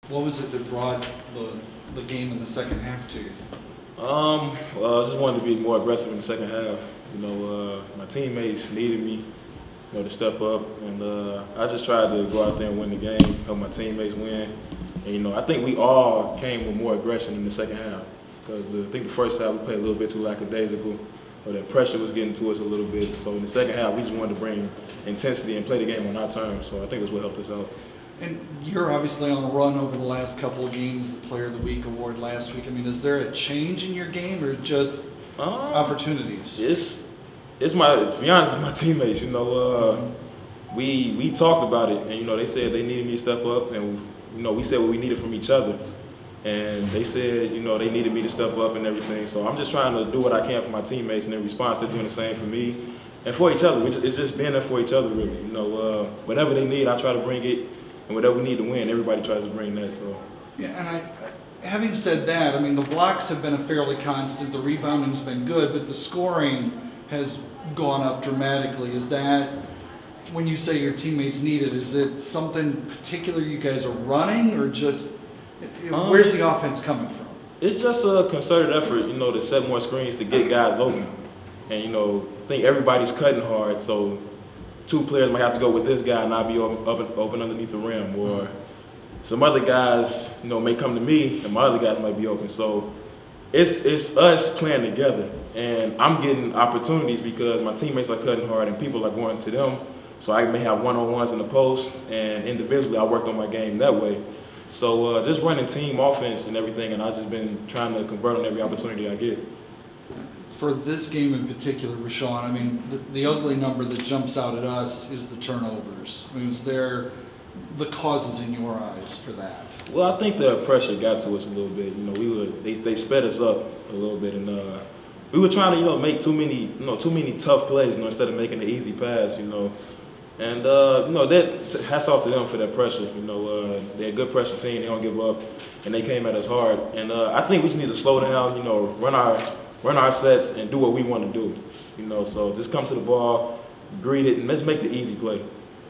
What was it that brought the game in the second half to you? Well, I just wanted to be more aggressive in the second half. My teammates needed me, to step up, and I just tried to go out there and win the game, help my teammates win. And I think we all came with more aggression in the second half because I think the first half we played a little bit too lackadaisical, or that pressure was getting to us a little bit. So in the second half, we just wanted to bring intensity and play the game on our terms. So I think that's what helped us out. And you're obviously on a run over the last couple of games, the Player of the Week award last week. I mean, is there a change in your game or just opportunities? It's to be honest, it's my teammates. We talked about it, and they said they needed me to step up, and we said what we needed from each other, and they said they needed me to step up and everything. So I'm just trying to do what I can for my teammates, and in response, they're doing the same for me and for each other. It's just being there for each other, really. Whatever they need, I try to bring it. And whatever we need to win, everybody tries to bring that. So yeah, and having said that, I mean the blocks have been a fairly constant. The rebounding's been good, but the scoring has gone up dramatically. Is that when you say your teammates need it? Is it something particular you guys are running, or just where's the offense coming from? It's just a concerted effort, to set more screens to get guys open, and I think everybody's cutting hard, so. Two players might have to go with this guy and not be open underneath the rim, or some other guys, may come to me and my other guys might be open. So it's us playing together, and I'm getting opportunities because my teammates are cutting hard and people are going to them. So I may have one-on-ones in the post, and individually I worked on my game that way. So just running team offense and everything, and I've just been trying to convert on every opportunity I get. For this game in particular, Rashawn, I mean, the ugly number that jumps out at us is the turnovers. I mean, is there the causes in your eyes for that? Well, I think the pressure got to us a little bit. They sped us up a little bit, and we were trying to, make too many tough plays, instead of making the easy pass, And that hats off to them for that pressure. They're a good pressure team. They don't give up, and they came at us hard. And I think we just need to slow down. Run our sets and do what we want to do. So just come to the ball, greet it, and let's make the easy play.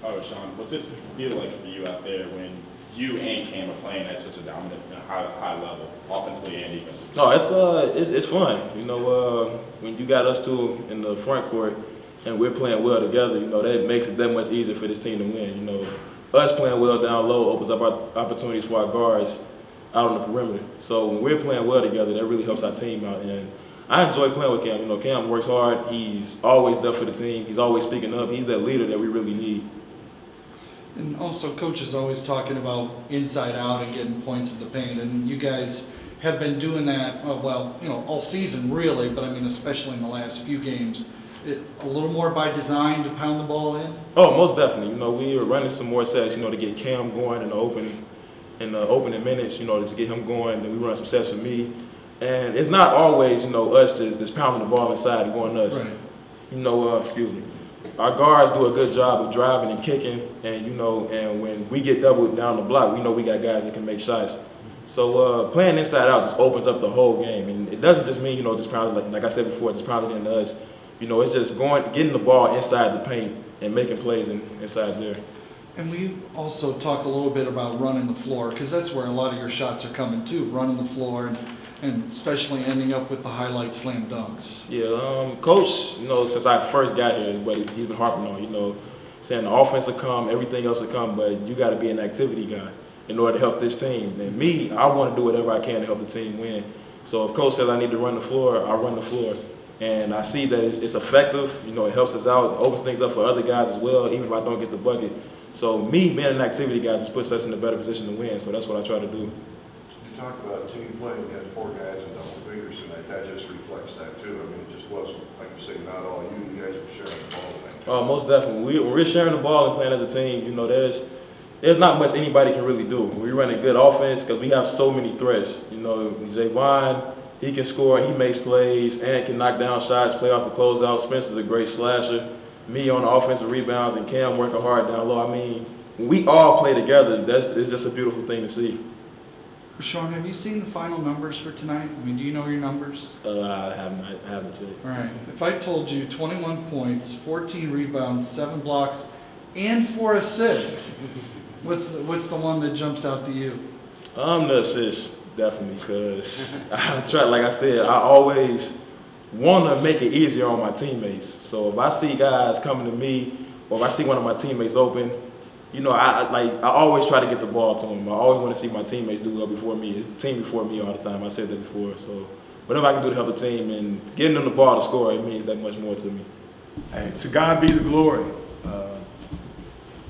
All right, Sean, what's it feel like for you out there when you and Cam are playing at such a dominant, high level, offensively and defensively? Oh, it's fun. When you got us two in the front court and we're playing well together, that makes it that much easier for this team to win. Us playing well down low opens up opportunities for our guards out on the perimeter. So when we're playing well together, that really helps our team out. And I enjoy playing with Cam. Cam works hard. He's always there for the team. He's always speaking up. He's that leader that we really need. And also, Coach is always talking about inside out and getting points in the paint. And you guys have been doing that, all season really, but I mean, especially in the last few games. A little more by design to pound the ball in? Oh, most definitely. We are running some more sets, to get Cam going in the opening minutes, to get him going. Then we run some sets for me. And it's not always, us just pounding the ball inside and going nuts. Right. Excuse me. Our guards do a good job of driving and kicking, and and when we get doubled down the block, we know we got guys that can make shots. So playing inside out just opens up the whole game, and it doesn't just mean just pounding like I said before, just pounding into us. It's just getting the ball inside the paint and making plays inside there. And we also talked a little bit about running the floor, because that's where a lot of your shots are coming too, running the floor and especially ending up with the highlight slam dunks. Yeah, Coach, since I first got here, but he's been harping on, saying the offense will come, everything else will come, but you got to be an activity guy in order to help this team. And me, I want to do whatever I can to help the team win. So if Coach says I need to run the floor, I run the floor. And I see that it's effective. It helps us out, opens things up for other guys as well, even if I don't get the bucket. So me being an activity guy just puts us in a better position to win. So that's what I try to do. You talked about team play. We had 4 guys in double figures tonight. That just reflects that too. I mean, it just wasn't, like you say, not all you. You guys were sharing the ball. Most definitely. When we're sharing the ball and playing as a team, there's not much anybody can really do. We run a good offense because we have so many threats. Javon, he can score, he makes plays, and can knock down shots, play off the closeout. Spencer's a great slasher. Me on the offensive rebounds, and Cam working hard down low. I mean, when we all play together, it's just a beautiful thing to see. Rashawn, have you seen the final numbers for tonight? I mean, do you know your numbers? I haven't yet. All right. If I told you 21 points, 14 rebounds, 7 blocks, and 4 assists, what's the one that jumps out to you? The assist, definitely, because I try, like I said, I always want to make it easier on my teammates. So if I see guys coming to me, or if I see one of my teammates open, you know, I always try to get the ball to them. I always want to see my teammates do well before me. It's the team before me all the time. I said that before. So whatever I can do to help the team and getting them the ball to score, it means that much more to me. And to God be the glory.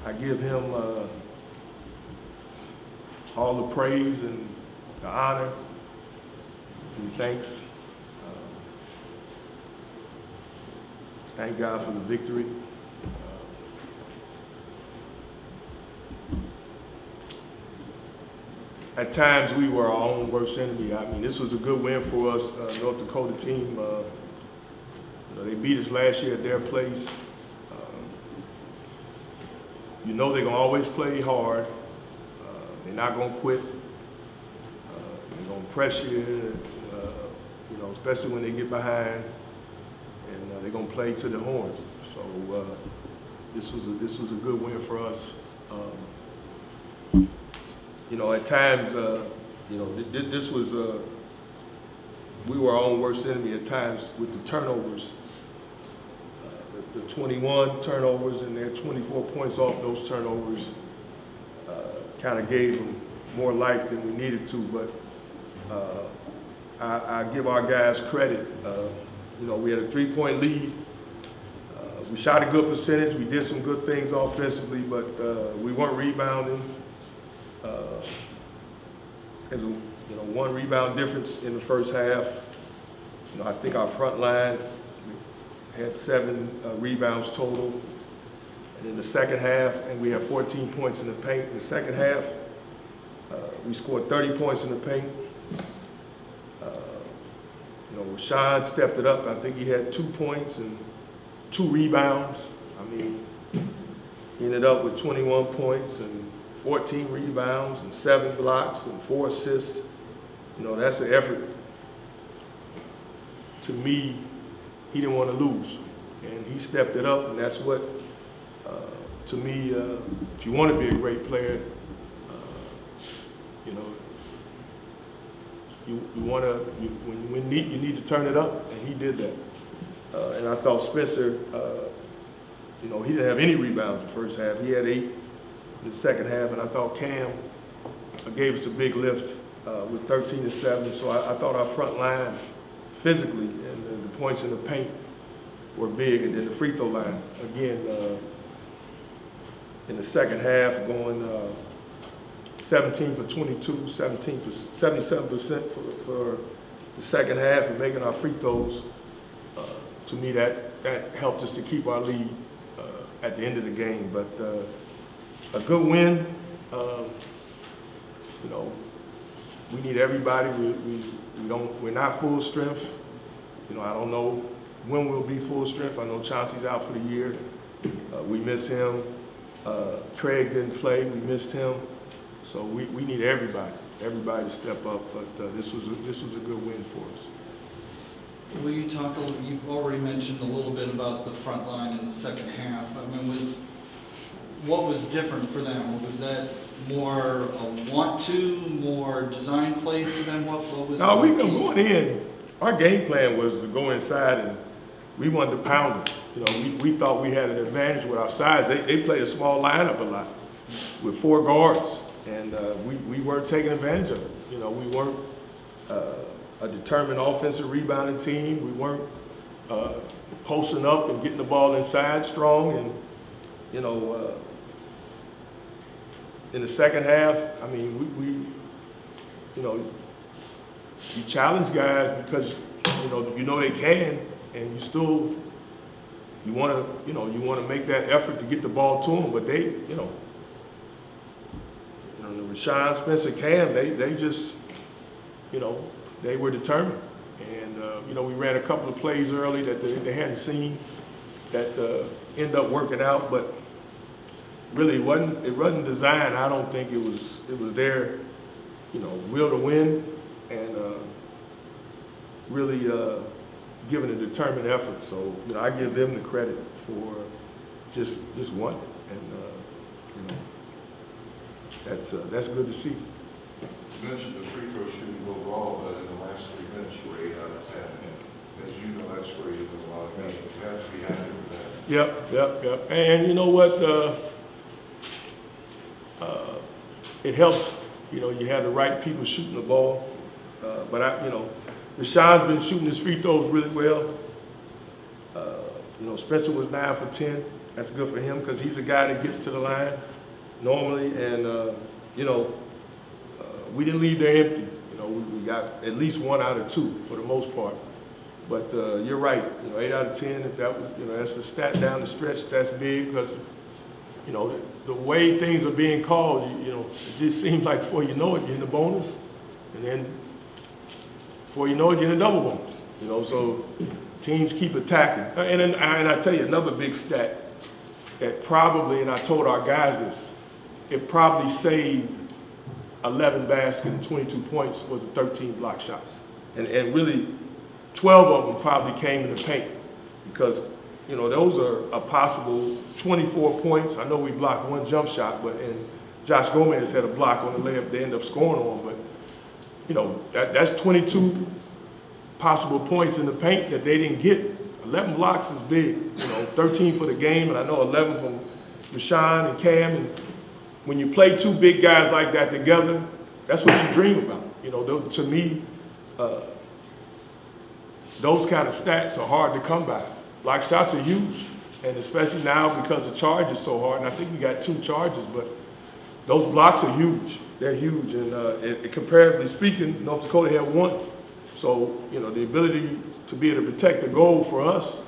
I give him all the praise and the honor and thanks. Thank God for the victory. At times we were our own worst enemy. I mean, this was a good win for us. North Dakota team, you know, they beat us last year at their place. You know they're gonna always play hard. They're not gonna quit. They're gonna press you, you know, especially when they get behind. And they're gonna play to the horn. So this was a good win for us. You know, at times, you know, this was we were our own worst enemy at times with the turnovers. The 21 turnovers and their 24 points off those turnovers kind of gave them more life than we needed to. But I give our guys credit. You know, we had a 3-point lead. We shot a good percentage. We did some good things offensively, but we weren't rebounding. There's a, you know, 1 rebound difference in the first half. You know, I think our front line had 7 rebounds total. And in the second half, and we had 14 points in the paint. In the second half, we scored 30 points in the paint. You know, Rashawn stepped it up. I think he had 2 points and 2 rebounds. I mean, he ended up with 21 points and 14 rebounds and 7 blocks and 4 assists. You know, that's an effort. To me, he didn't want to lose, and he stepped it up, and that's what, to me, if you want to be a great player, you know, you want to, when you need to turn it up, and he did that. And I thought Spencer, you know, he didn't have any rebounds in the first half. He had 8 in the second half, and I thought Cam gave us a big lift with 13-7. So I thought our front line physically and the points in the paint were big, and then the free throw line again in the second half going 17 for 22, 77% for the second half, and making our free throws. To me, that helped us to keep our lead at the end of the game. But a good win. You know, we need everybody. We're not full strength. You know, I don't know when we'll be full strength. I know Chauncey's out for the year. We miss him. Craig didn't play. We missed him. So we need everybody to step up. But this was a good win for us. Will you talk a little, you've already mentioned a little bit about the front line in the second half. I mean, what was different for them? Was that more a want to, more design plays to them? What was? No, we've been going in. Our game plan was to go inside, and we wanted to pound it. You know, we thought we had an advantage with our size. They played a small lineup a lot with 4 guards, and we weren't taking advantage of it. You know, we weren't a determined offensive rebounding team. We weren't posting up and getting the ball inside strong. And, you know, in the second half, I mean, we you know, you challenge guys because, you know they can, and you want to make that effort to get the ball to them, but they, Rashawn, Spencer, Cam, they just, they were determined. And, we ran a couple of plays early that they hadn't seen that ended up working out, but really it wasn't designed. I don't think it was their, will to win, and really giving a determined effort. So, I give them the credit for just wanting it, and that's good to see. You mentioned the free throw shooting overall, but in the last 3 minutes, you were 8 out of 10. As you know, that's where you win a lot of games. You have to be happy with that. Yep. And you know what? It helps, you know, you have the right people shooting the ball. But Rashawn's been shooting his free throws really well. Spencer was 9 for 10. That's good for him because he's a guy that gets to the line normally. And, we didn't leave there empty. We got at least 1 out of 2 for the most part. But you're right, 8 out of 10, if that was, that's the stat down the stretch, that's big because, the way things are being called, it just seems like before you know it, you're in the bonus. And then before you know it, you're in a double bonus. So teams keep attacking. And I tell you, another big stat that probably, and I told our guys this, it probably saved 11 baskets and 22 points was the 13 block shots. And really, 12 of them probably came in the paint because, those are a possible 24 points. I know we blocked 1 jump shot, and Josh Gomez had a block on the layup they ended up scoring on. But, that's 22 possible points in the paint that they didn't get. 11 blocks is big, 13 for the game, and I know 11 from Rashawn and Cam. And when you play 2 big guys like that together, that's what you dream about. To me, those kind of stats are hard to come by. Block shots are huge, and especially now because the charge is so hard, and I think we got 2 charges, but those blocks are huge. They're huge, and comparatively speaking, North Dakota had 1. So, the ability to be able to protect the goal for us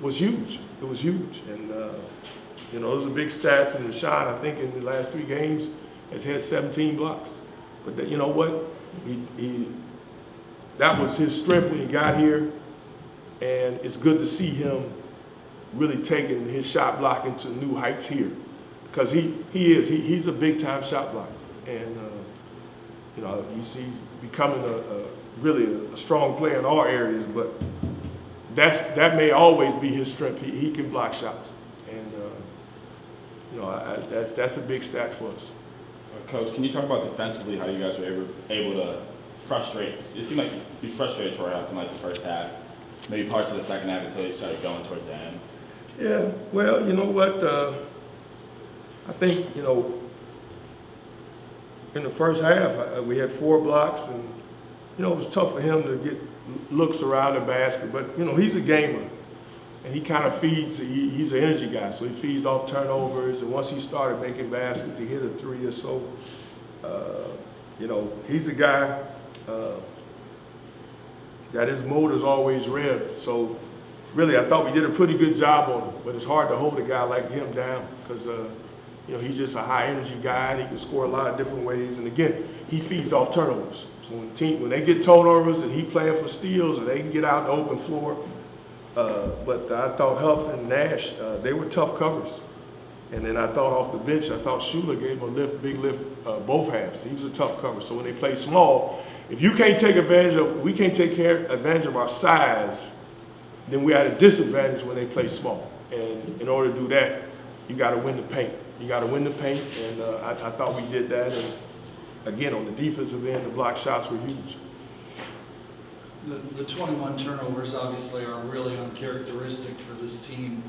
was huge. It was huge, and those are big stats, and Rashawn, I think in the last 3 games, has had 17 blocks. But you know what? That was his strength when he got here, and it's good to see him really taking his shot blocking to new heights here, because he's a big time shot blocker, and he's becoming really a strong player in all areas. But that may always be his strength. He can block shots, and that's a big stat for us. Coach, can you talk about defensively how you guys were able to frustrate? It seemed like you frustrated Troy Huff in the first half, maybe parts of the second half until you started going towards the end. Yeah, well, you know what? I think, in the first half, we had 4 blocks, and, it was tough for him to get looks around the basket. But, he's a gamer, and he kind of feeds, he's an energy guy, so he feeds off turnovers. And once he started making baskets, he hit a 3 or so. He's a guy that his motor's always revved. So, really, I thought we did a pretty good job on him, but it's hard to hold a guy like him down because, he's just a high energy guy and he can score a lot of different ways. And again, he feeds off turnovers. So when they get turnovers and he playing for steals and they can get out the open floor. But I thought Huff and Nash, they were tough covers. And then I thought off the bench, I thought Schuler gave him a big lift, both halves. He was a tough cover. So when they play small, if you can't take advantage of, we can't take advantage of our size, then we're at a disadvantage when they play small. And in order to do that, you got to win the paint. You got to win the paint, and I thought we did that. And again, on the defensive end, the block shots were huge. The 21 turnovers obviously are really uncharacteristic for this team.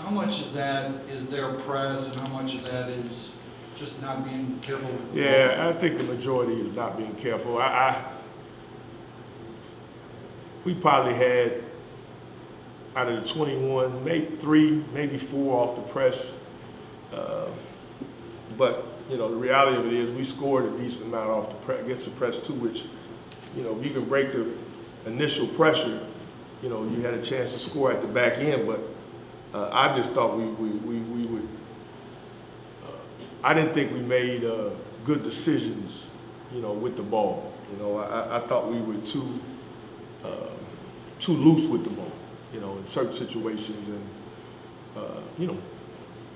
How much is their press, and how much of that is just not being careful with the ball? I think the majority is not being careful. We probably had, out of the 21, maybe 3, maybe 4 off the press. But, the reality of it is we scored a decent amount off against the press too, which, if you can break the initial pressure, you had a chance to score at the back end. But I just thought we would, I didn't think we made good decisions, with the ball. I thought we were too loose with the ball, in certain situations. And,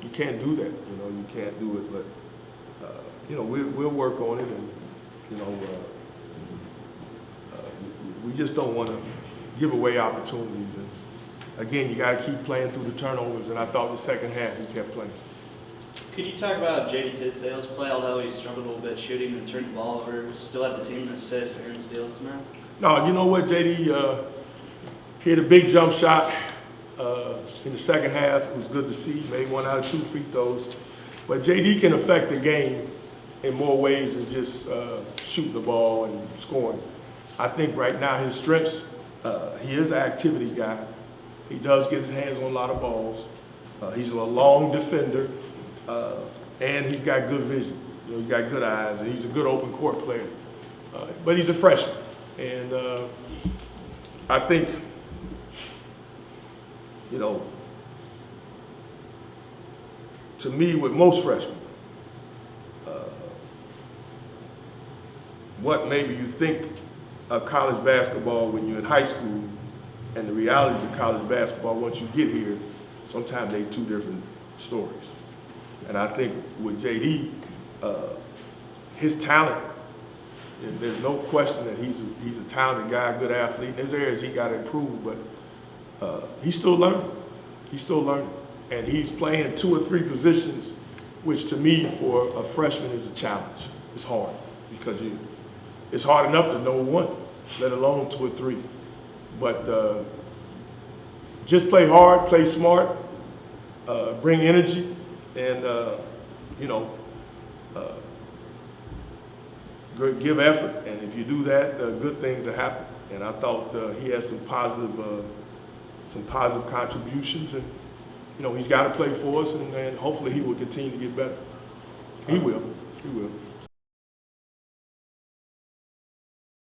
you can't do that, you can't do it. But, we'll work on it. And, we just don't want to give away opportunities. And again, you got to keep playing through the turnovers. And I thought the second half we kept playing. Could you talk about J.D. Tisdale's play, although he struggled a little bit shooting and turned the ball over, still had the team in assists and steals tonight? No, you know what, JD, hit a big jump shot in the second half. It was good to see. Made 1 out of 2 free throws. But JD can affect the game in more ways than just shooting the ball and scoring. I think right now his strengths, he is an activity guy. He does get his hands on a lot of balls. He's a long defender, and he's got good vision. You know, he's got good eyes, and he's a good open court player. But he's a freshman, and I think, you know, to me, with most freshmen, what maybe you think of college basketball when you're in high school and the realities of college basketball once you get here, sometimes they're two different stories. And I think with JD, his talent, and there's no question that he's a talented guy, good athlete. There's areas he got to improve, but he's still learning. He's still learning. And he's playing 2 or 3 positions, which to me, for a freshman, is a challenge. It's hard because it's hard enough to know 1, let alone 2 or 3. But just play hard, play smart, bring energy, and you know, give effort. And if you do that, good things will happen. And I thought he had some positive contributions, and you know, he's got to play for us, and hopefully he will continue to get better. He will. He will.